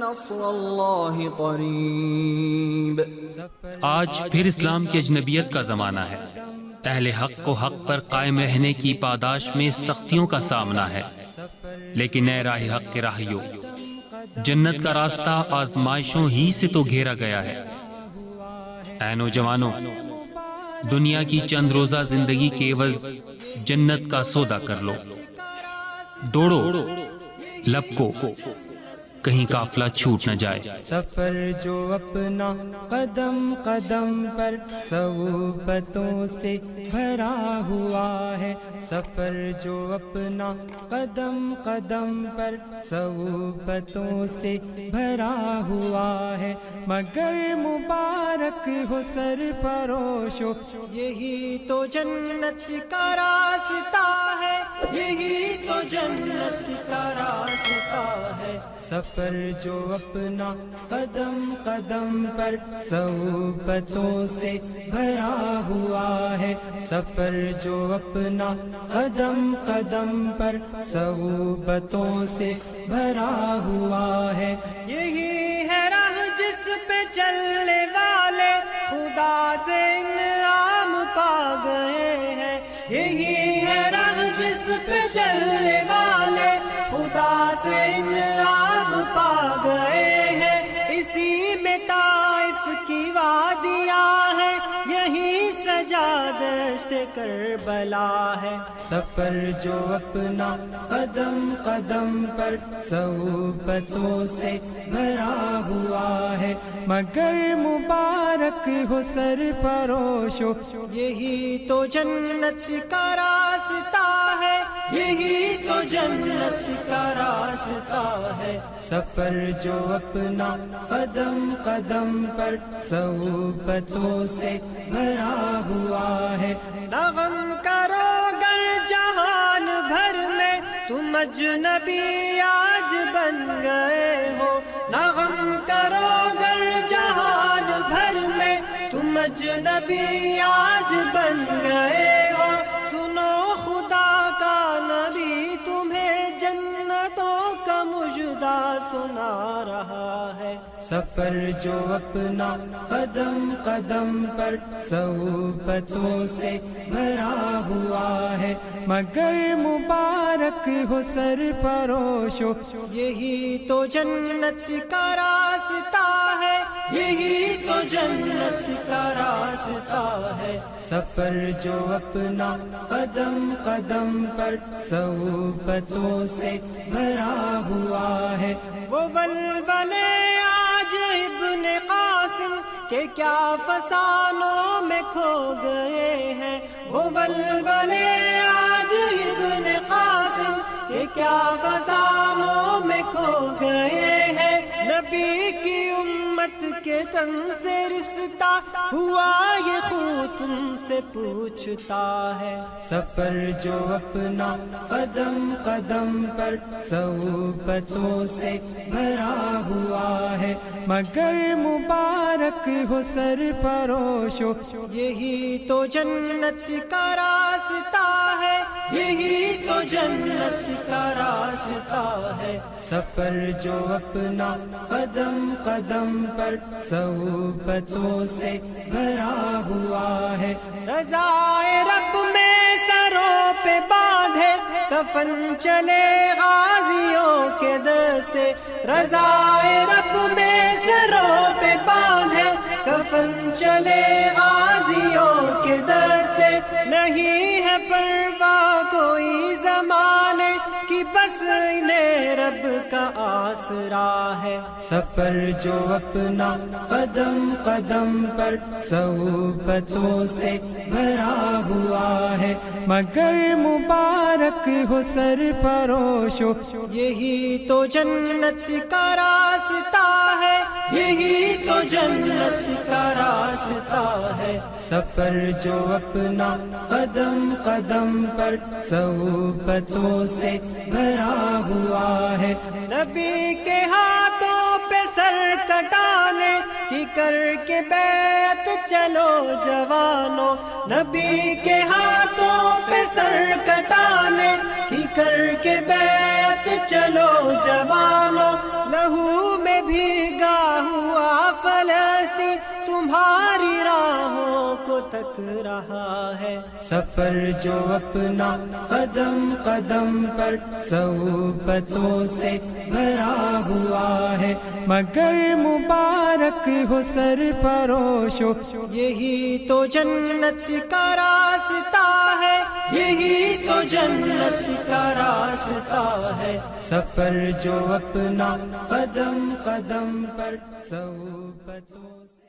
نصر اللہ قریب۔ آج پھر اسلام کی اجنبیت کا زمانہ ہے۔ اہل حق کو حق پر قائم رہنے کی پاداش میں سختیوں کا سامنا ہے، لیکن اے راہ حق کے راہیوں، جنت کا راستہ آزمائشوں ہی سے تو گھیرا گیا ہے۔ اے نوجوانوں، دنیا کی چند روزہ زندگی کے عوض جنت کا سودا کر لو۔ دوڑو، لپکو، کہیں قافلہ چھوٹ نہ جائے۔ سفر جو اپنا قدم قدم پر صعوبتوں سے بھرا ہوا ہے، سفر جو اپنا قدم قدم پر صعوبتوں سے بھرا ہوا ہے، مگر مبارک ہو سرفروشو، یہی تو جنت کا راستہ ہے، یہی تو جنت کا راستہ ہے۔ سفر جو اپنا قدم قدم پر صعوبتوں سے بھرا ہوا ہے، سفر جو اپنا قدم قدم پر صعوبتوں سے بھرا ہوا ہے، یہی ہے راہ جس پہ چلنے والے خدا سے انعام پا گئے ہیں، یہی ہے راہ جس پہ چلنے والے خدا سے انعام پا گئے ہیں۔ اسی میں طائف کی وادیاں ہیں، یہی سجا دشت کربلا ہے۔ سفر جو اپنا قدم قدم پر صعوبتوں سے بھرا ہوا ہے، مگر مبارک ہو سرفروشو، یہی تو جنت کا راستہ ہے، یہی تو جنت کا راستہ ہے۔ سفر جو اپنا قدم قدم پر صعوبتوں سے بھرا ہوا ہے، نہ غم کرو گر جہان بھر میں تم اجنبی آج بن گئے ہو، نہ غم کرو گر جہان بھر میں تم اجنبی آج بن گئے ہو، سنو خدا کا نبی تمہیں جنتوں کا مژدہ سنا رہا ہے۔ سفر جو اپنا قدم قدم پر صعوبتوں سے بھرا ہوا ہے، مگر مبارک ہو سرفروشو، یہی تو جنت کا راستہ ہے، یہی تو جنت کا راستہ ہے۔ سفر جو اپنا قدم قدم پر صعوبتوں سے بھرا ہوا ہے، وہ ولولے آج ابن قاسم کے کیا فسانوں میں کھو گئے ہیں، وہ ولولے آج ابن قاسم کے کیا فسانوں میں کھو گئے ہیں، نبی کی امت کے تن سے رشتہ ہوا یہ خود تم سے پوچھتا ہے۔ سفر جو اپنا قدم قدم پر صعوبتوں سے بھرا ہوا ہے، مگر مبارک ہو سرفروشو، یہی تو جنت کا راستہ ہے، یہی تو جنت کا راستہ ہے۔ سفر جو اپنا قدم قدم پر صعوبتوں سے بھرا ہوا ہے، رضائے رب میں سروں پہ باندھے کفن چلے غازیوں کے دستے، رضائے رب میں سروں پہ باندھے کفن چلے غازیوں کے دستے، نہیں ہے پرواہ کوئی زمانے کہ بس انہیں رب کا آسرا ہے. سفر جو اپنا قدم قدم پر صحبتوں سے بھرا ہوا ہے، مگر مبارک ہو سرفروشو، یہی تو جنت کا راستہ ہے، یہی تو جنت کا راستہ ہے. سفر جو اپنا قدم قدم پر صحبتوں سے بھرا ہوا ہے، نبی کے ہاتھوں پہ سر کٹانے کی کر کے بیعت چلو جوانوں. نبی کے ہاتھوں پہ سر کٹانے کی کر کے بیعت چلو جوانوں. لہو میں بھیگا ہوا فلسطین تمہاری راہوں کو تک رہا ہے. سفر جو اپنا قدم قدم پر صحبتوں سے بھرا ہوا ہے، مگر مبارک ہو سرفروشو، یہی تو جنت کا راستہ ہے، یہی تو جنت کا راستہ ہے. سفر جو اپنا قدم قدم پر صحبتوں سے